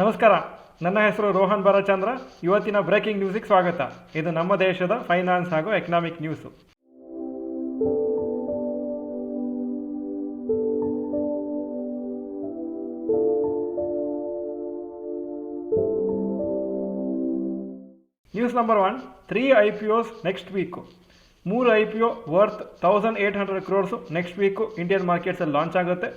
ನಮಸ್ಕಾರ. ನನ್ನ ಹೆಸರು ರೋಹನ್ ಬರಚಂದ್ರ. ಇವತ್ತಿನ ಬ್ರೇಕಿಂಗ್ ನ್ಯೂಸಿಗೆ ಸ್ವಾಗತ. ಇದು ನಮ್ಮ ದೇಶದ ಫೈನಾನ್ಸ್ ಹಾಗೂ economic news. News number 1, 3 IPOs next week. 3 IPO worth 1800 crores next week Indian ಮಾರ್ಕೆಟ್ಸಲ್ಲಿ ಲಾಂಚ್ ಆಗುತ್ತೆ.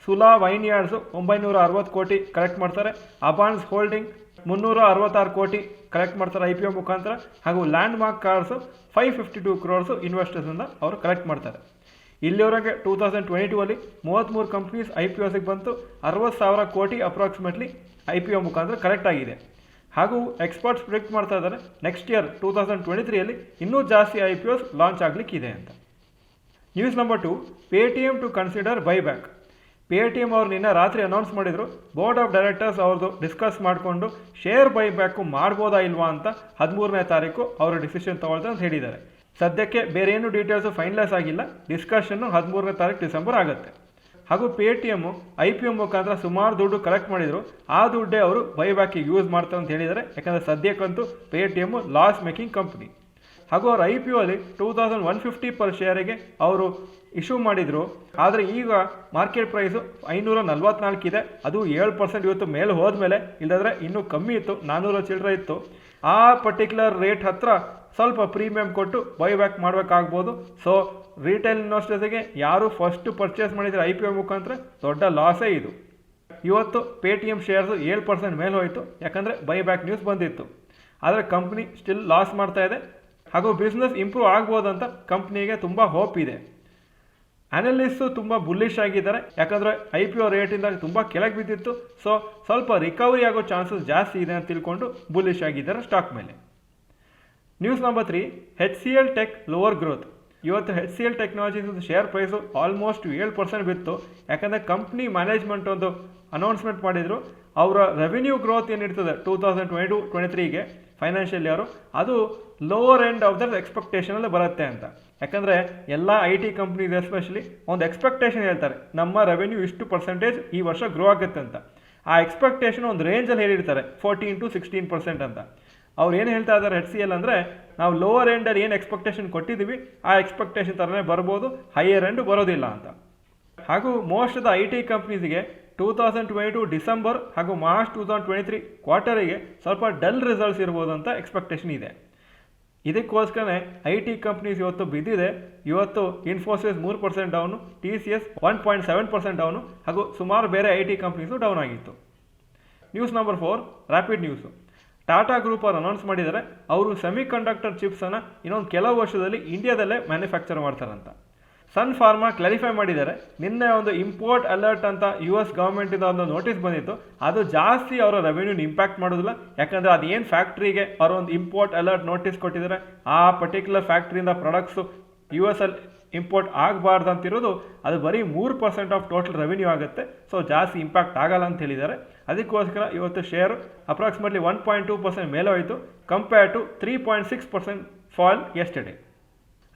ಸುಲಾ ವೈನ್ಯಾರ್ಡ್ಸು 960 ಕೋಟಿ ಕಲೆಕ್ಟ್ ಮಾಡ್ತಾರೆ. ಅಬಾನ್ಸ್ ಹೋಲ್ಡಿಂಗ್ 366 ಕೋಟಿ ಕಲೆಕ್ಟ್ ಮಾಡ್ತಾರೆ IPO ಮುಖಾಂತರ. ಹಾಗೂ ಲ್ಯಾಂಡ್ ಮಾರ್ಕ್ ಕಾರ್ಡ್ಸು 552 crores ಇನ್ವೆಸ್ಟರ್ಸಿಂದ ಅವರು ಕಲೆಕ್ಟ್ ಮಾಡ್ತಾರೆ. ಇಲ್ಲಿವರೆಗೆ 2022 33 ಕಂಪ್ನೀಸ್ IPOಸಿಗೆ ಬಂತು. 60,000 ಕೋಟಿ ಅಪ್ರಾಕ್ಸಿಮೇಟ್ಲಿ IPO ಮುಖಾಂತರ ಕಲೆಕ್ಟ್ ಆಗಿದೆ. ಹಾಗೂ ಎಕ್ಸ್ಪರ್ಟ್ಸ್ ಪ್ರಿಡಿಕ್ಟ್ ಮಾಡ್ತಾ ಇದ್ದಾರೆ ನೆಕ್ಸ್ಟ್ ಇಯರ್ 2023 ಇನ್ನೂ ಜಾಸ್ತಿ IPOs ಲಾಂಚ್ ಆಗಲಿಕ್ಕಿದೆ ಅಂತ. News number 2, Paytm to consider buyback. Paytm ಅವರು ನಿನ್ನೆ ರಾತ್ರಿ ಅನೌನ್ಸ್ ಮಾಡಿದರು. ಬೋರ್ಡ್ ಆಫ್ ಡೈರೆಕ್ಟರ್ಸ್ ಅವ್ರದ್ದು ಡಿಸ್ಕಸ್ ಮಾಡಿಕೊಂಡು ಶೇರ್ ಬೈಬ್ಯಾಕು ಮಾಡ್ಬೋದಾ ಇಲ್ವಾ ಅಂತ 13ನೇ ತಾರೀಕು ಅವರು ಡಿಸಿಷನ್ ತಗೊಳ್ತಾರೆ ಅಂತ ಹೇಳಿದ್ದಾರೆ. ಸದ್ಯಕ್ಕೆ ಬೇರೆ ಏನು ಡೀಟೇಲ್ಸು ಫೈನಲೈಸ್ ಆಗಿಲ್ಲ. ಡಿಸ್ಕಷನ್ನು 13ನೇ ತಾರೀಕು ಡಿಸೆಂಬರ್ ಆಗುತ್ತೆ. ಹಾಗೂ ಪೇಟಿಎಮ್ಮು IPO ಮುಖಾಂತರ ಸುಮಾರು ದುಡ್ಡು ಕಲೆಕ್ಟ್ ಮಾಡಿದರು. ಆ ದುಡ್ಡೇ ಅವರು ಬೈಬ್ಯಾಕಿಗೆ ಯೂಸ್ ಮಾಡ್ತಾರೆ ಅಂತ ಹೇಳಿದ್ದಾರೆ. ಯಾಕಂದರೆ ಸದ್ಯಕ್ಕಂತೂ ಪೇಟಿಎಮ್ಮು ಲಾಸ್ ಮೇಕಿಂಗ್ ಕಂಪ್ನಿ. ಹಾಗೂ ಅವ್ರ IPO ಅಲ್ಲಿ 2150 ಪರ್ ಶೇರಿಗೆ ಅವರು ಇಶ್ಯೂ ಮಾಡಿದರು. ಆದರೆ ಈಗ ಮಾರ್ಕೆಟ್ ಪ್ರೈಸು 544 ಇದೆ. ಅದು 7% ಇವತ್ತು ಮೇಲೆ ಹೋದ್ಮೇಲೆ, ಇಲ್ಲದ್ರೆ ಇನ್ನೂ ಕಮ್ಮಿ ಇತ್ತು, 400 ಚಿಲ್ಲರೆ ಇತ್ತು. ಆ ಪರ್ಟಿಕ್ಯುಲರ್ ರೇಟ್ ಹತ್ರ ಸ್ವಲ್ಪ ಪ್ರೀಮಿಯಂ ಕೊಟ್ಟು ಬೈಬ್ಯಾಕ್ ಮಾಡಬೇಕಾಗ್ಬೋದು. ಸೊ ರಿಟೇಲ್ ಇನ್ವೆಸ್ಟರ್ಸಿಗೆ ಯಾರು ಫಸ್ಟ್ ಪರ್ಚೇಸ್ ಮಾಡಿದರೆ IPO ಮುಖಾಂತರ ದೊಡ್ಡ ಲಾಸೇ ಇದು. ಇವತ್ತು ಪೇಟಿಎಮ್ ಶೇರ್ಸು 7% ಮೇಲೆ ಹೋಯಿತು, ಯಾಕಂದರೆ ಬೈಬ್ಯಾಕ್ ನ್ಯೂಸ್ ಬಂದಿತ್ತು. ಆದರೆ ಕಂಪ್ನಿ ಸ್ಟಿಲ್ ಲಾಸ್ ಮಾಡ್ತಾ ಇದೆ. ಹಾಗೂ ಬಿಸ್ನೆಸ್ ಇಂಪ್ರೂವ್ ಆಗ್ಬೋದಂತ ಕಂಪ್ನಿಗೆ ತುಂಬ ಹೋಪ್ ಇದೆ. ಅನಲಿಸ್ಟು ತುಂಬ ಬುಲ್ಲಿಶ್ ಆಗಿದ್ದಾರೆ, ಯಾಕಂದರೆ IPO ರೇಟಿಂದ ತುಂಬ ಕೆಳಗೆ ಬಿದ್ದಿತ್ತು. ಸೊ ಸ್ವಲ್ಪ ರಿಕವರಿ ಆಗೋ ಚಾನ್ಸಸ್ ಜಾಸ್ತಿ ಇದೆ ಅಂತ ತಿಳ್ಕೊಂಡು ಬುಲ್ಲಿಶ್ ಆಗಿದ್ದಾರೆ ಸ್ಟಾಕ್ ಮೇಲೆ. News number 3, HCL tech lower growth. ಇವತ್ತು HCL technologies share price almost 7% ಬಿತ್ತು. ಯಾಕಂದರೆ ಕಂಪ್ನಿ ಮ್ಯಾನೇಜ್ಮೆಂಟ್ ಒಂದು ಅನೌನ್ಸ್ಮೆಂಟ್ ಮಾಡಿದರು. ಅವರ ರೆವಿನ್ಯೂ ಗ್ರೋತ್ ಏನಿರ್ತದೆ 2022-23ಗೆ ಫೈನಾನ್ಷಿಯಲ್ ಇಯರು, ಅದು ಲೋವರ್ ಎಂಡ್ ಆಫ್ ದರ್ ಎಕ್ಸ್ಪೆಕ್ಟೇಷನಲ್ಲಿ ಬರುತ್ತೆ ಅಂತ. ಯಾಕಂದರೆ ಎಲ್ಲ IT ಕಂಪ್ನೀಸ್ ಎಸ್ಪೆಷಲಿ ಒಂದು ಎಕ್ಸ್ಪೆಕ್ಟೇಷನ್ ಹೇಳ್ತಾರೆ, ನಮ್ಮ ರೆವೆನ್ಯೂ ಇಷ್ಟು ಪರ್ಸೆಂಟೇಜ್ ಈ ವರ್ಷ ಗ್ರೋ ಆಗುತ್ತೆ ಅಂತ. ಆ ಎಕ್ಸ್ಪೆಕ್ಟೇಷನ್ ಒಂದು ರೇಂಜಲ್ಲಿ ಹೇಳಿರ್ತಾರೆ 14-16% ಅಂತ. ಅವ್ರು ಏನು ಹೇಳ್ತಾ ಇದ್ದಾರೆ HCL ಅಂದರೆ, ನಾವು ಲೋವರ್ ಎಂಡಲ್ಲಿ ಏನು ಎಕ್ಸ್ಪೆಕ್ಟೇಷನ್ ಕೊಟ್ಟಿದ್ದೀವಿ ಆ ಎಕ್ಸ್ಪೆಕ್ಟೇಷನ್ ಥರನೇ ಬರ್ಬೋದು, ಹೈಯರ್ ಎಂಡ್ ಬರೋದಿಲ್ಲ ಅಂತ. ಹಾಗೂ most of the IT ಕಂಪ್ನೀಸ್ಗೆ 2022 December ಹಾಗೂ ಮಾರ್ಚ್ 2023 ಕ್ವಾರ್ಟರಿಗೆ ಸ್ವಲ್ಪ ಡಲ್ ರಿಸಲ್ಟ್ಸ್ ಇರ್ಬೋದು ಅಂತ ಎಕ್ಸ್ಪೆಕ್ಟೇಷನ್ ಇದೆ. ಇದಕ್ಕೋಸ್ಕರನೇ IT ಕಂಪ್ನೀಸ್ ಇವತ್ತು ಬಿದ್ದಿದೆ. ಇವತ್ತು ಇನ್ಫೋಸಿಸ್ 3% ಡೌನು, TCS 1.7% ಡೌನು, ಹಾಗೂ ಸುಮಾರು ಬೇರೆ IT ಕಂಪ್ನೀಸು ಡೌನ್ ಆಗಿತ್ತು. News number 4, rapid news. Tata group ಅವರು ಅನೌನ್ಸ್ ಮಾಡಿದ್ದಾರೆ, ಅವರು ಸೆಮಿ ಕಂಡಕ್ಟರ್ ಚಿಪ್ಸನ್ನು ಇನ್ನೊಂದು ಕೆಲವು ವರ್ಷದಲ್ಲಿ ಇಂಡಿಯಾದಲ್ಲೇ ಮ್ಯಾನುಫ್ಯಾಕ್ಚರ್ ಮಾಡ್ತಾರಂತ. ಸನ್ ಫಾರ್ಮಾ ಕ್ಲಾರಿಫೈ ಮಾಡಿದ್ದಾರೆ. ನಿನ್ನೆ ಒಂದು ಇಂಪೋರ್ಟ್ ಅಲರ್ಟ್ ಅಂತ US ಗೌರ್ಮೆಂಟಿಂದ ಒಂದು ನೋಟಿಸ್ ಬಂದಿತ್ತು. ಅದು ಜಾಸ್ತಿ ಅವರ ರೆವೆನ್ಯೂನ ಇಂಪ್ಯಾಕ್ಟ್ ಮಾಡೋದಿಲ್ಲ. ಯಾಕಂದರೆ ಅದೇನು ಫ್ಯಾಕ್ಟ್ರಿಗೆ ಅವರು ಒಂದು ಇಂಪೋರ್ಟ್ ಅಲರ್ಟ್ ನೋಟಿಸ್ ಕೊಟ್ಟಿದ್ದಾರೆ, ಆ ಪರ್ಟಿಕ್ಯುಲರ್ ಫ್ಯಾಕ್ಟ್ರಿಯಿಂದ ಪ್ರಾಡಕ್ಟ್ಸು US ಅಲ್ಲಿ ಇಂಪೋರ್ಟ್ ಆಗಬಾರ್ದು ಅಂತಿರೋದು, ಅದು ಬರೀ 3% ಆಫ್ ಟೋಟಲ್ ರೆವೆನ್ಯೂ ಆಗುತ್ತೆ. ಸೊ ಜಾಸ್ತಿ ಇಂಪ್ಯಾಕ್ಟ್ ಆಗಲ್ಲ ಅಂತ ಹೇಳಿದ್ದಾರೆ. ಅದಕ್ಕೋಸ್ಕರ ಇವತ್ತು ಶೇರು ಅಪ್ರಾಕ್ಸಿಮೇಟ್ಲಿ 1.2% ಮೇಲೆ ಹೋಯಿತು, compare to 3.6% fall yesterday.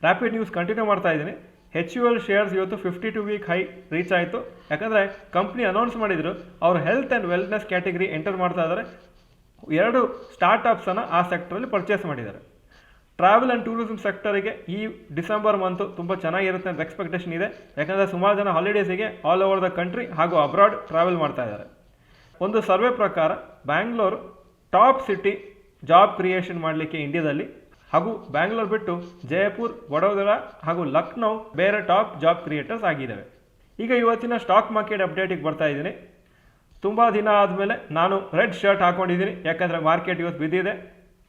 Rapid news continue ಮಾಡ್ತಾ ಇದ್ದೀನಿ. HUL ಶೇರ್ಸ್ ಇವತ್ತು 52 ವೀಕ್ ಹೈ ರೀಚ್ ಆಯಿತು. ಯಾಕಂದರೆ ಕಂಪ್ನಿ ಅನೌನ್ಸ್ ಮಾಡಿದರು ಅವರು health and wellness category enter ಮಾಡ್ತಾ ಇದ್ದಾರೆ. 2 ಸ್ಟಾರ್ಟಪ್ಸನ್ನು ಆ ಸೆಕ್ಟರಲ್ಲಿ ಪರ್ಚೇಸ್ ಮಾಡಿದ್ದಾರೆ. ಟ್ರಾವೆಲ್ ಆ್ಯಂಡ್ ಟೂರಿಸಂ ಸೆಕ್ಟರಿಗೆ ಈ ಡಿಸೆಂಬರ್ ಮಂತು ತುಂಬ ಚೆನ್ನಾಗಿರುತ್ತೆ ಅಂತ ಎಕ್ಸ್ಪೆಕ್ಟೇಷನ್ ಇದೆ. ಯಾಕಂದರೆ ಸುಮಾರು ಜನ ಹಾಲಿಡೇಸಿಗೆ ಆಲ್ ಓವರ್ ದ ಕಂಟ್ರಿ ಹಾಗೂ ಅಬ್ರಾಡ್ ಟ್ರಾವೆಲ್ ಮಾಡ್ತಾ ಇದ್ದಾರೆ. ಒಂದು ಸರ್ವೆ ಪ್ರಕಾರ Bangalore top city job creation ಮಾಡಲಿಕ್ಕೆ ಇಂಡಿಯಾದಲ್ಲಿ, ಹಾಗೂ ಬ್ಯಾಂಗ್ಳೂರು ಬಿಟ್ಟು ಜೈಪುರ್, ವಡೋದರ ಹಾಗೂ ಲಕ್ನೋ ಬೇರೆ ಟಾಪ್ ಜಾಬ್ ಕ್ರಿಯೇಟರ್ಸ್ ಆಗಿದ್ದಾವೆ. ಈಗ ಇವತ್ತಿನ ಸ್ಟಾಕ್ ಮಾರ್ಕೆಟ್ ಅಪ್ಡೇಟಿಗೆ ಬರ್ತಾ ಇದ್ದೀನಿ. ತುಂಬ ದಿನ ಆದಮೇಲೆ ನಾನು ರೆಡ್ ಶರ್ಟ್ ಹಾಕ್ಕೊಂಡಿದ್ದೀನಿ, ಯಾಕಂದರೆ ಮಾರ್ಕೆಟ್ ಇವತ್ತು ಬಿದ್ದಿದೆ.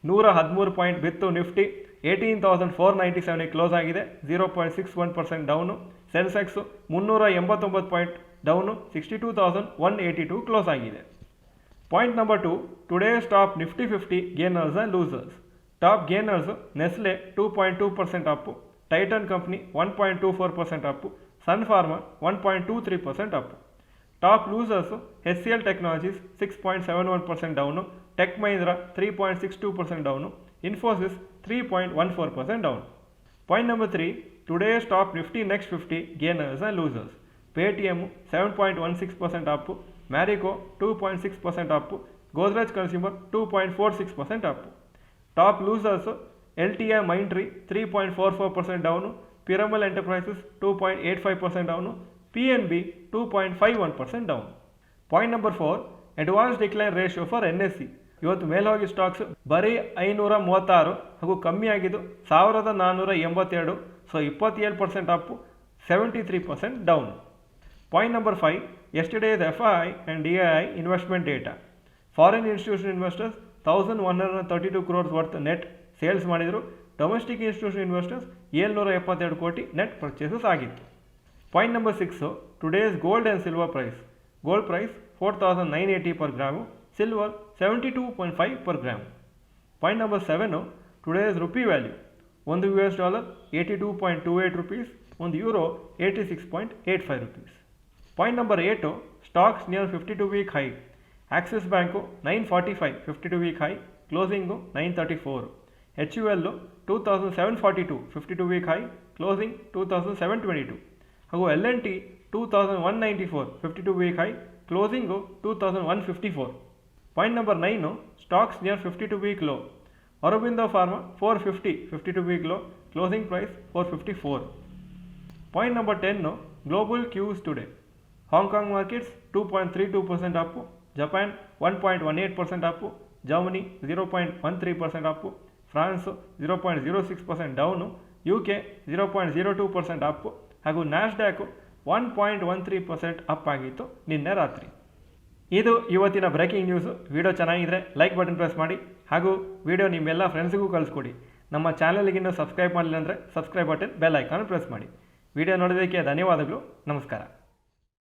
113 ಪಾಯಿಂಟ್ ಬಿತ್ತು. ನಿಫ್ಟಿ 18,497 ಕ್ಲೋಸ್ ಆಗಿದೆ, 0.61% down. Sensex 389 point down, 62,182 close ಆಗಿದೆ. Point number 2, today's top Nifty 50 gainers and losers. Top gainers Nestle 2.2% up, Titan company 1.24% up, Sun Pharma 1.23% up. Top losers HCL technologies 6.71% down, Tech Mahindra 3.62% down, Infosys 3.14% down. Point number 3, today's top Nifty next 50 gainers and losers. Paytm 7.16% up, Marico 2.6% up, Godrej Consumer 2.46% up. Top losers LTI Mindtree 3.44% down, Piramal Enterprises 2.85% down, PNB 2.51% down. Point number 4, advanced decline ratio for NSE. ಇವತ್ತು ಮೇಲ್ಹೋಗಿ stocks ಬರೀ 536 ಹಾಗೂ ಕಮ್ಮಿ ಆಗಿದ್ದು 1482, so 27% up, 73% down. Point number 5, yesterday's FI and DII investment data. Foreign institution investors 1132 crores worth net sales ಮಾಡಿದರು. Domestic institution investors 772 ಕೋಟಿ net purchases ಆಗಿತ್ತು. Point number 6, today's gold and silver price. Gold price 4980 per gram, silver 72.5 per gram. Point number 7, today's rupee value. $1 82.28 rupees, €1 86.85 rupees. Point number 8, stocks near 52-week high. Axis Bank 945 52-week high, closing 934. HUL 2742 52-week high, closing 2722. ಹಾಗೂ L&T 2194 52-week high, closing 2154. Point number 9, stocks near 52-week low. Aurobindo Pharma 450 52-week low, closing price 454. Point number 10, global cues today. Hong Kong markets 2.32% up, Japan 1.18% up, Germany 0.13% up, France 0.06% down, UK 0.02% up, ಹಾಗೂ Nasdaq 1.13% up ಆಗಿತ್ತು ನಿನ್ನೆ ರಾತ್ರಿ. ಇದು ಇವತ್ತಿನ breaking news. Video ಚೆನ್ನಾಗಿದ್ರೆ like button press ಮಾಡಿ, ಹಾಗೂ video ನಿಮ್ಮೆಲ್ಲ ಫ್ರೆಂಡ್ಸ್ಗೂ ಕಳಿಸ್ಕೊಡಿ. ನಮ್ಮ ಚಾನಲ್ಗಿನ್ನೂ ಸಬ್ಸ್ಕ್ರೈಬ್ ಮಾಡಲಿಲ್ಲ ಅಂದರೆ subscribe button, bell icon press ಮಾಡಿ. ವಿಡಿಯೋ ನೋಡೋದಕ್ಕೆ ಧನ್ಯವಾದಗಳು. ನಮಸ್ಕಾರ.